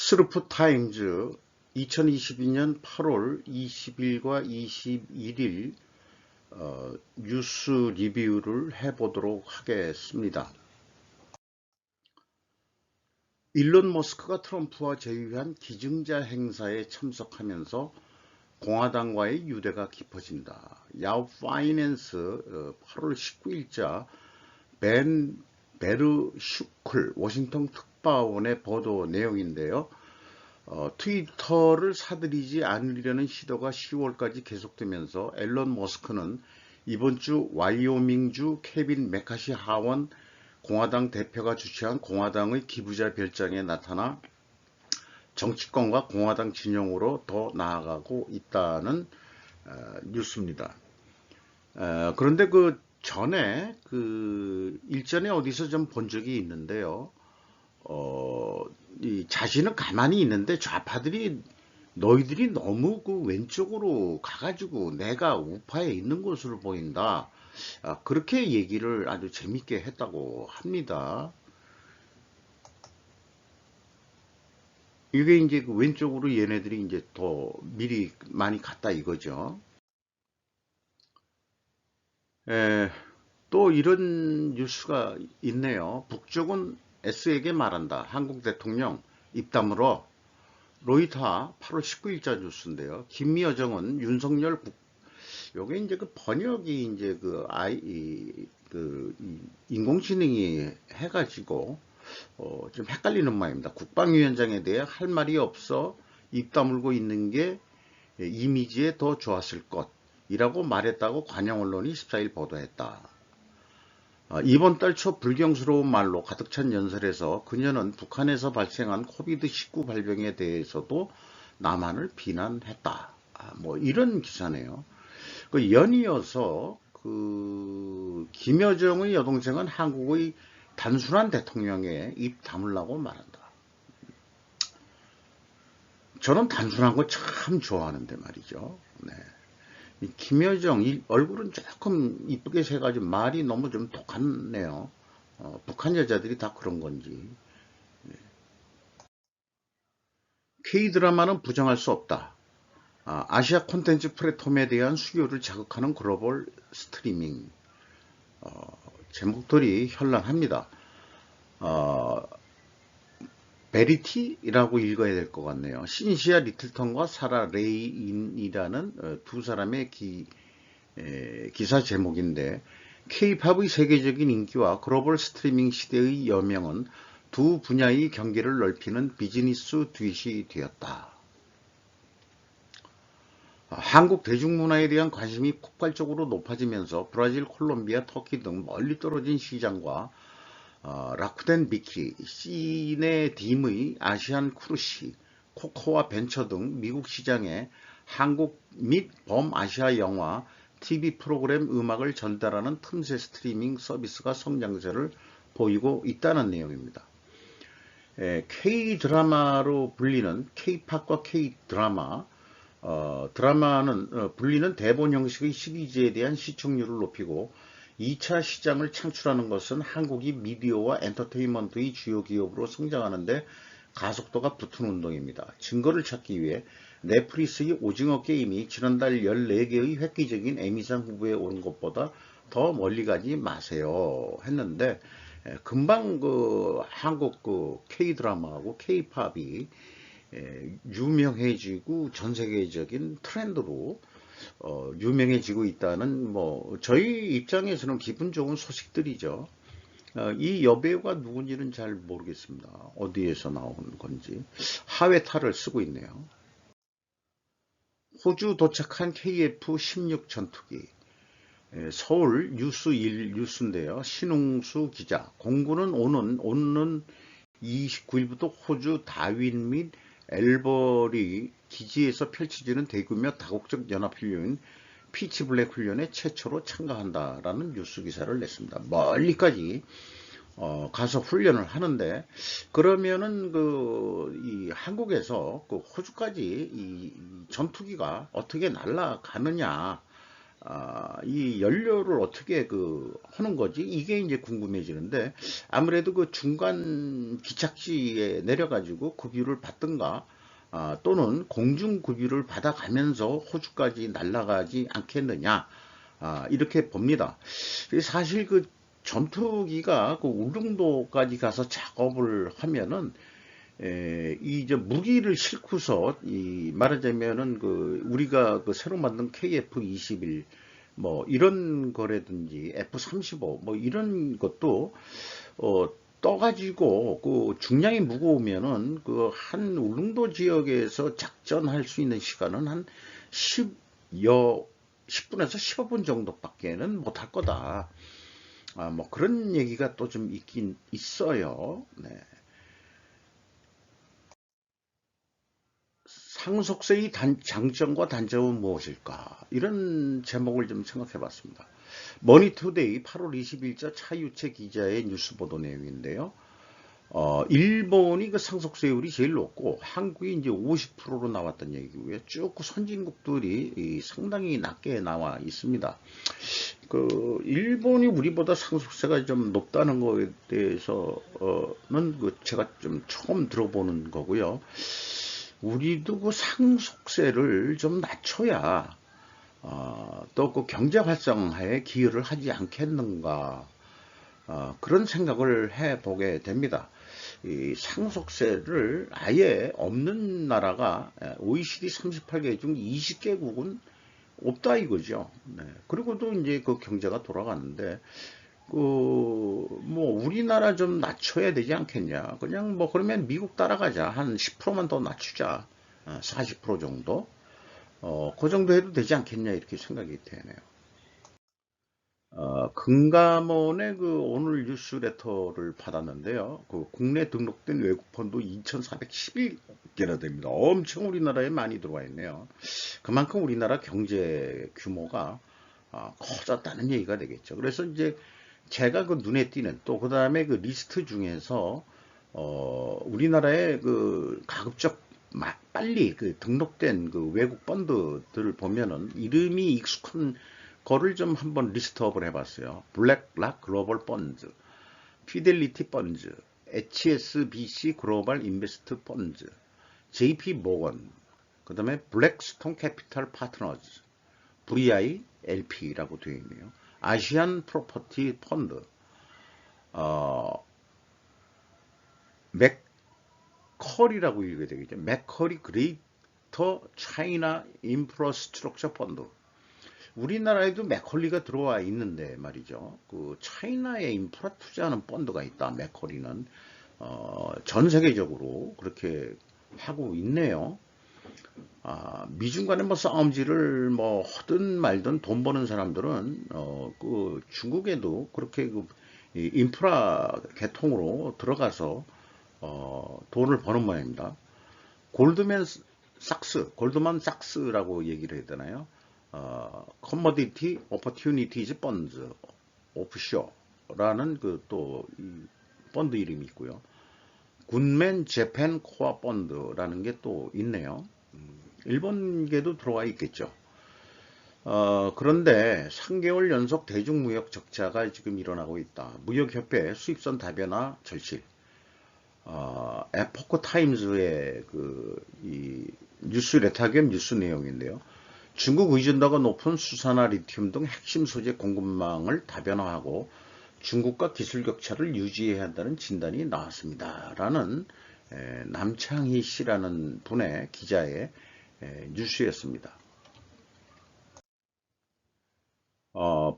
스루프 타임즈 2022년 8월 20일과 21일 뉴스 리뷰를 해보도록 하겠습니다. 일론 머스크가 트럼프와 제휴한 기증자 행사에 참석하면서 공화당과의 유대가 깊어진다. 야후 파이낸스 8월 19일자 벤 베르슈클 워싱턴 특파원의 보도 내용인데요. 트위터를 사들이지 않으려는 시도가 10월까지 계속되면서 앨런 머스크는 이번 주 와이오밍주 케빈 메카시 하원 공화당 대표가 주최한 공화당의 기부자 별장에 나타나 정치권과 공화당 진영으로 더 나아가고 있다는 뉴스입니다. 그런데 그 전에 일전에 어디서 좀 본 적이 있는데요. 자신은 가만히 있는데 좌파들이 너희들이 너무 그 왼쪽으로 가가지고 내가 우파에 있는 것으로 보인다. 그렇게 얘기를 아주 재밌게 했다고 합니다. 이게 이제 그 왼쪽으로 얘네들이 이제 더 미리 많이 갔다 이거죠. 또 이런 뉴스가 있네요. 북쪽은 S에게 말한다. 한국 대통령 입담으로. 로이터 8월 19일자 뉴스인데요. 김여정은 윤석열 요게 이제 그 번역이 이제 인공지능이 해가지고 좀 헷갈리는 모양입니다. 국방위원장에 대해 할 말이 없어 입 다물고 있는 게 이미지에 더 좋았을 것이라고 말했다고 관영 언론이 14일 보도했다. 이번 달 초 불경스러운 말로 가득 찬 연설에서 그녀는 북한에서 발생한 코비드-19 발병에 대해서도 남한을 비난했다. 뭐 이런 기사네요. 연이어서 김여정의 여동생은 한국의 단순한 대통령에 입 다물라고 말한다. 저는 단순한 거 참 좋아하는데 말이죠. 네. 김여정 얼굴은 조금 이쁘게 새가지고 말이 너무 좀 독하네요. 북한 여자들이 다 그런 건지. K드라마는 부정할 수 없다. 아시아 콘텐츠 플랫폼에 대한 수요를 자극하는 글로벌 스트리밍. 제목들이 현란합니다. 베리티라고 읽어야 될 것 같네요. 신시아 리틀턴과 사라 레인이라는 두 사람의 기사 제목인데 K-팝의 세계적인 인기와 글로벌 스트리밍 시대의 여명은 두 분야의 경계를 넓히는 비즈니스 듀엣이 되었다. 한국 대중문화에 대한 관심이 폭발적으로 높아지면서 브라질, 콜롬비아, 터키 등 멀리 떨어진 시장과 라쿠텐 비키, 시네딤의 아시안 크루시, 코코아 벤처 등 미국 시장에 한국 및 범아시아 영화, TV 프로그램 음악을 전달하는 틈새 스트리밍 서비스가 성장세를 보이고 있다는 내용입니다. K-드라마로 불리는 K-팝과 K-드라마, 드라마는 불리는 대본 형식의 시리즈에 대한 시청률을 높이고 2차 시장을 창출하는 것은 한국이 미디어와 엔터테인먼트의 주요 기업으로 성장하는데 가속도가 붙은 운동입니다. 증거를 찾기 위해 넷플릭스의 오징어 게임이 지난달 14개의 획기적인 에미상 후보에 오른 것보다 더 멀리 가지 마세요 했는데 금방 한국 K-드라마하고 K-팝이 유명해지고 전 세계적인 트렌드로 유명해지고 있다는 저희 입장에서는 기분 좋은 소식들이죠. 이 여배우가 누군지는 잘 모르겠습니다. 어디에서 나온 건지. 하회탈을 쓰고 있네요. 호주 도착한 KF-16 전투기. 서울 뉴스 1 뉴스인데요. 신웅수 기자. 공군은 오는 29일부터 호주 다윈 및 엘버리 기지에서 펼쳐지는 대규모 다국적 연합훈련인 피치블랙 훈련에 최초로 참가한다라는 뉴스 기사를 냈습니다. 멀리까지 가서 훈련을 하는데 그러면은 이 한국에서 호주까지 이 전투기가 어떻게 날아가느냐 이 연료를 어떻게 하는 거지? 이게 이제 궁금해지는데, 아무래도 그 중간 기착지에 내려가지고 급유를 받든가, 또는 공중 급유를 받아가면서 호주까지 날아가지 않겠느냐, 이렇게 봅니다. 사실 그 전투기가 그 울릉도까지 가서 작업을 하면은 이 이제 무기를 싣고서 이 말하자면은 그 우리가 그 새로 만든 KF-21 뭐 이런 거라든지 F-35 뭐 이런 것도 떠가지고 그 중량이 무거우면은 그 한 울릉도 지역에서 작전할 수 있는 시간은 한 10분에서 15분 정도밖에는 못할 거다. 뭐 그런 얘기가 또 좀 있긴 있어요. 네. 상속세의 장점과 단점은 무엇일까? 이런 제목을 좀 생각해 봤습니다. 머니투데이 8월 20일자 차유채 기자의 뉴스 보도 내용인데요. 일본이 그 상속세율이 제일 높고 한국이 이제 50%로 나왔던 얘기고요. 쭉 선진국들이 상당히 낮게 나와 있습니다. 그 일본이 우리보다 상속세가 좀 높다는 거에 대해서는 그 제가 좀 처음 들어보는 거고요. 우리도 그 상속세를 좀 낮춰야 또 그 경제 활성화에 기여를 하지 않겠는가 그런 생각을 해보게 됩니다. 이 상속세를 아예 없는 나라가 OECD 38개 중 20개국은 없다 이거죠. 네. 그리고 또 이제 그 경제가 돌아가는데 뭐 우리나라 좀 낮춰야 되지 않겠냐. 그냥 뭐 그러면 미국 따라가자. 한 10%만 더 낮추자. 40% 정도. 그 정도 해도 되지 않겠냐 이렇게 생각이 되네요. 금감원의 그 오늘 뉴스레터를 받았는데요. 그 국내 등록된 외국 펀드 2,411개나 됩니다. 엄청 우리나라에 많이 들어와 있네요. 그만큼 우리나라 경제 규모가 커졌다는 얘기가 되겠죠. 그래서 이제 제가 그 눈에 띄는 또 그 다음에 그 리스트 중에서 우리나라의 그 가급적 빨리 그 등록된 그 외국 펀드들을 보면은 이름이 익숙한 거를 좀 한번 리스트업을 해봤어요. 블랙락 글로벌 펀드, 피델리티 펀드, HSBC 글로벌 인베스트 펀드, JP 모건, 그 다음에 블랙스톤 캐피탈 파트너즈, VI LP라고 되어 있네요. 아시안 프로퍼티 펀드, 어, 맥커리라고 읽어야 되겠죠. 맥커리 그레이터 차이나 인프라스트럭처 펀드. 우리나라에도 맥컬리가 들어와 있는데 말이죠. 그 차이나에 인프라 투자하는 펀드가 있다. 맥컬리는 전 세계적으로 그렇게 하고 있네요. 미중 간의 뭐 싸움질을 뭐 하든 말든 돈 버는 사람들은 그 중국에도 그렇게 그 인프라 계통으로 들어가서 돈을 버는 모양입니다. 골드맨 골드만 삭스라고 얘기를 해야 되나요? 커머디티 오퍼튜니티즈 펀드 오프쇼라는 그 또 펀드 이름이 있고요. 굿맨 재팬 코어 펀드라는 게 또 있네요. 일본계도 들어와 있겠죠. 그런데 3개월 연속 대중무역 적자가 지금 일어나고 있다. 무역협회 수입선 다변화 절실. 에포크 타임즈의 이 뉴스 레타 겸 뉴스 내용인데요. 중국 의존도가 높은 수산화 리튬 등 핵심 소재 공급망을 다변화하고 중국과 기술 격차를 유지해야 한다는 진단이 나왔습니다. 라는 남창희 씨라는 분의 기자의 뉴스였습니다.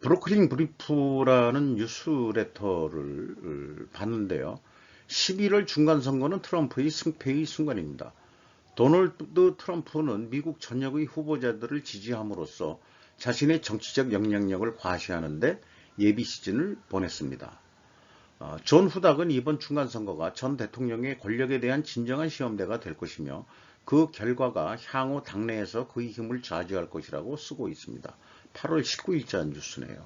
브루클린 브리프라는 뉴스레터를 봤는데요. 11월 중간선거는 트럼프의 승패의 순간입니다. 도널드 트럼프는 미국 전역의 후보자들을 지지함으로써 자신의 정치적 영향력을 과시하는데 예비 시즌을 보냈습니다. 존 후닥은 이번 중간선거가 전 대통령의 권력에 대한 진정한 시험대가 될 것이며 그 결과가 향후 당내에서 그의 힘을 좌지할 것이라고 쓰고 있습니다. 8월 19일자 뉴스네요.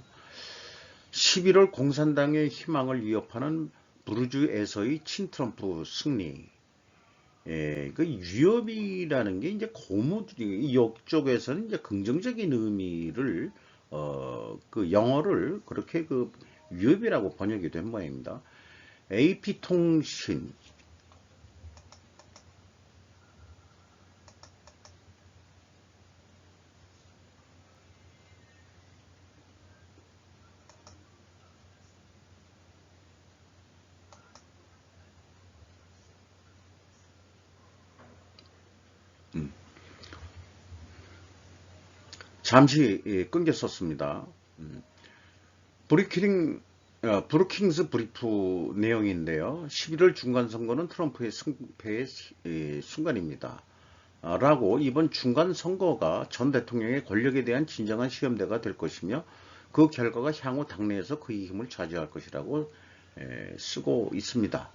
11월 공산당의 희망을 위협하는 부르주에서의 친트럼프 승리. 그 위협이라는 게 이제 고무들이 이쪽에서는 이제 긍정적인 의미를 그 영어를 그렇게 그 위협이라고 번역이 된 모양입니다. AP통신 잠시 끊겼었습니다. 브루킹스 브리프 내용인데요. 11월 중간선거는 트럼프의 승패의 순간입니다. 라고 이번 중간선거가 전 대통령의 권력에 대한 진정한 시험대가 될 것이며 그 결과가 향후 당내에서 그의 힘을 좌지할 것이라고 쓰고 있습니다.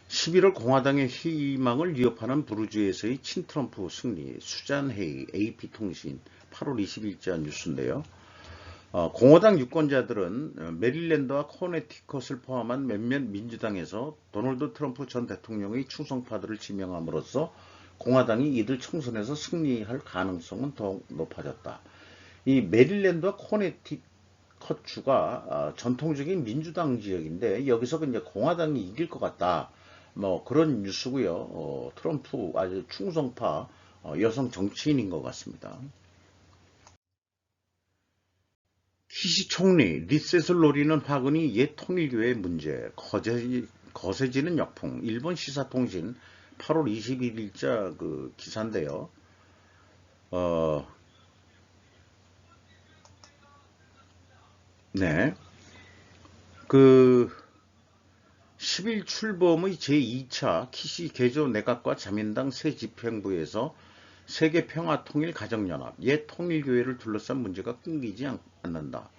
11월 공화당의 희망을 위협하는 부르주에서의 친트럼프 승리, 수잔 헤이, AP통신 8월 20일자 뉴스인데요. 공화당 유권자들은 메릴랜드와 코네티컷을 포함한 몇몇 민주당에서 도널드 트럼프 전 대통령의 충성파들을 지명함으로써 공화당이 이들 총선에서 승리할 가능성은 더욱 높아졌다. 이 메릴랜드와 코네티컷주가 전통적인 민주당 지역인데 여기서 이제 공화당이 이길 것 같다. 뭐 그런 뉴스고요. 트럼프 아주 충성파 여성 정치인인 것 같습니다. 키시 총리 리셋을 노리는 화근이 옛 통일교의 문제 거세지는 역풍 일본 시사통신 8월 21일자 그 기사인데요. 네. 그 10일 출범의 제2차 키시 개조 내각과 자민당 새 집행부에서 세계평화통일가정연합 옛 통일교회를 둘러싼 문제가 끊기지 않는다.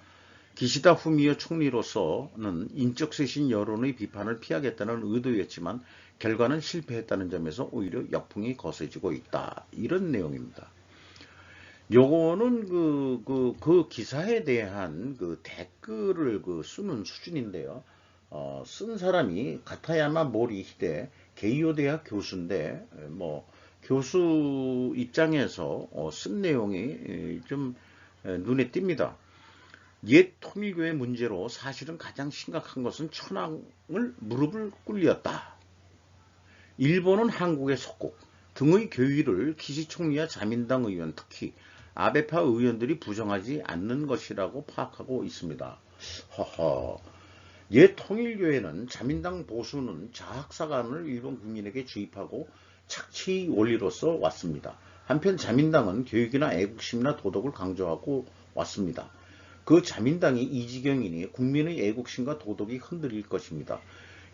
기시다 후미오 총리로서는 인적 쇄신 여론의 비판을 피하겠다는 의도였지만 결과는 실패했다는 점에서 오히려 역풍이 거세지고 있다. 이런 내용입니다. 요거는 그 기사에 대한 그 댓글을 쓰는 수준인데요. 쓴 사람이 가타야마 모리 히데 게이오 대학 교수인데 뭐 교수 입장에서 쓴 내용이 좀 눈에 띕니다. 옛 통일교의 문제로 사실은 가장 심각한 것은 천황을 무릎을 꿇렸다. 일본은 한국의 속국 등의 교의를 기시 총리와 자민당 의원 특히 아베파 의원들이 부정하지 않는 것이라고 파악하고 있습니다. 허허. 옛 통일교회는 자민당 보수는 자학사관을 일본 국민에게 주입하고 착취 원리로서 왔습니다. 한편 자민당은 교육이나 애국심이나 도덕을 강조하고 왔습니다. 그 자민당이 이 지경이니 국민의 애국심과 도덕이 흔들릴 것입니다.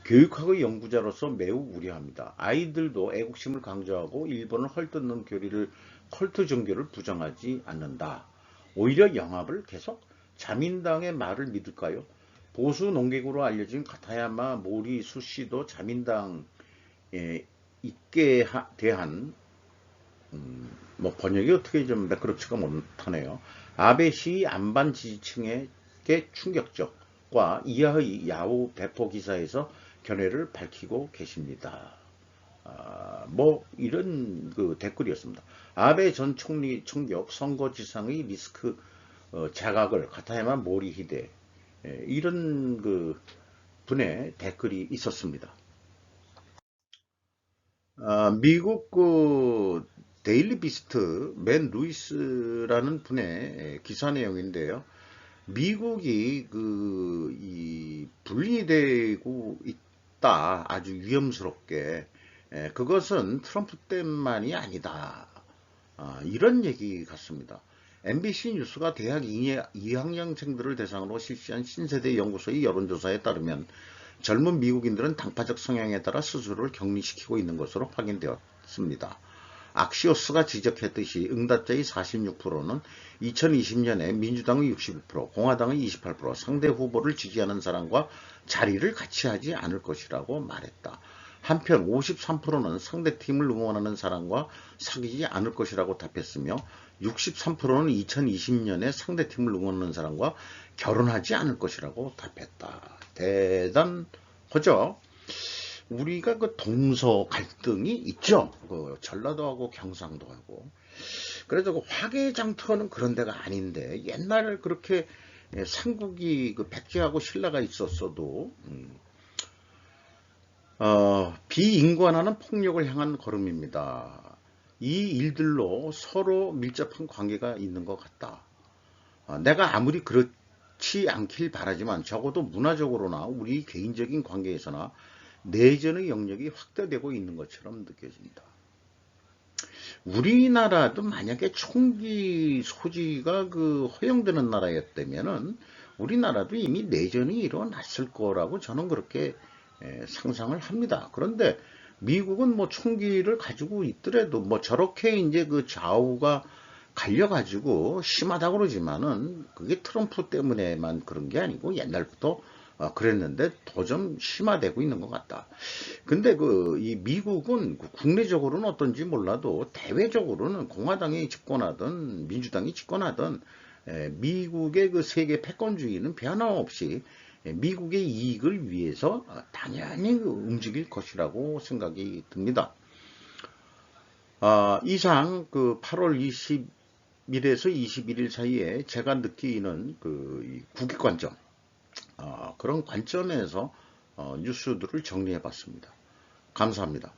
교육학의 연구자로서 매우 우려합니다. 아이들도 애국심을 강조하고 일본을 헐뜯는 교리를 컬트 종교를 부정하지 않는다. 오히려 영합을 계속 자민당의 말을 믿을까요? 보수 농객으로 알려진 가타야마 모리 수씨도 자민당에 있게 대한 뭐 번역이 어떻게 좀 매끄럽지가 못하네요. 아베 시 안반 지지층에게 충격적과 이하의 야후 배포 기사에서 견해를 밝히고 계십니다. 뭐 이런 그 댓글이었습니다. 아베 전 총리 총격 선거지상의 리스크 자각을 가타야마 모리 히데 이런 그 분의 댓글이 있었습니다. 미국 그 데일리 비스트 맨 루이스라는 분의 기사 내용인데요. 미국이 이 분리되고 있다. 아주 위험스럽게. 그것은 트럼프 때만이 아니다. 이런 얘기 같습니다. MBC 뉴스가 대학 2학년생들을 대상으로 실시한 신세대 연구소의 여론조사에 따르면 젊은 미국인들은 당파적 성향에 따라 스스로를 격리시키고 있는 것으로 확인되었습니다. 악시오스가 지적했듯이 응답자의 46%는 2020년에 민주당의 61%, 공화당의 28%, 상대 후보를 지지하는 사람과 자리를 같이 하지 않을 것이라고 말했다. 한편 53%는 상대팀을 응원하는 사람과 사귀지 않을 것이라고 답했으며 63%는 2020년에 상대팀을 응원하는 사람과 결혼하지 않을 것이라고 답했다. 대단하죠? 우리가 그 동서 갈등이 있죠. 그 전라도하고 경상도하고. 그래서 그 화개장터는 그런 데가 아닌데 옛날에 그렇게 삼국이 그 백제하고 신라가 있었어도 비인관하는 폭력을 향한 걸음입니다. 이 일들로 서로 밀접한 관계가 있는 것 같다. 내가 아무리 그렇지 않길 바라지만 적어도 문화적으로나 우리 개인적인 관계에서나 내전의 영역이 확대되고 있는 것처럼 느껴집니다. 우리나라도 만약에 총기 소지가 그 허용되는 나라였다면은 우리나라도 이미 내전이 일어났을 거라고 저는 그렇게 상상을 합니다. 그런데 미국은 뭐 총기를 가지고 있더라도 뭐 저렇게 이제 그 좌우가 갈려가지고 심하다고 그러지만은 그게 트럼프 때문에만 그런 게 아니고 옛날부터 그랬는데 더 좀 심화되고 있는 것 같다. 근데 그 이 미국은 국내적으로는 어떤지 몰라도 대외적으로는 공화당이 집권하든 민주당이 집권하든 미국의 그 세계 패권주의는 변함없이 미국의 이익을 위해서 당연히 그 움직일 것이라고 생각이 듭니다. 이상 그 8월 20일에서 21일 사이에 제가 느끼는 그 국익 관점, 그런 관점에서 뉴스들을 정리해 봤습니다. 감사합니다.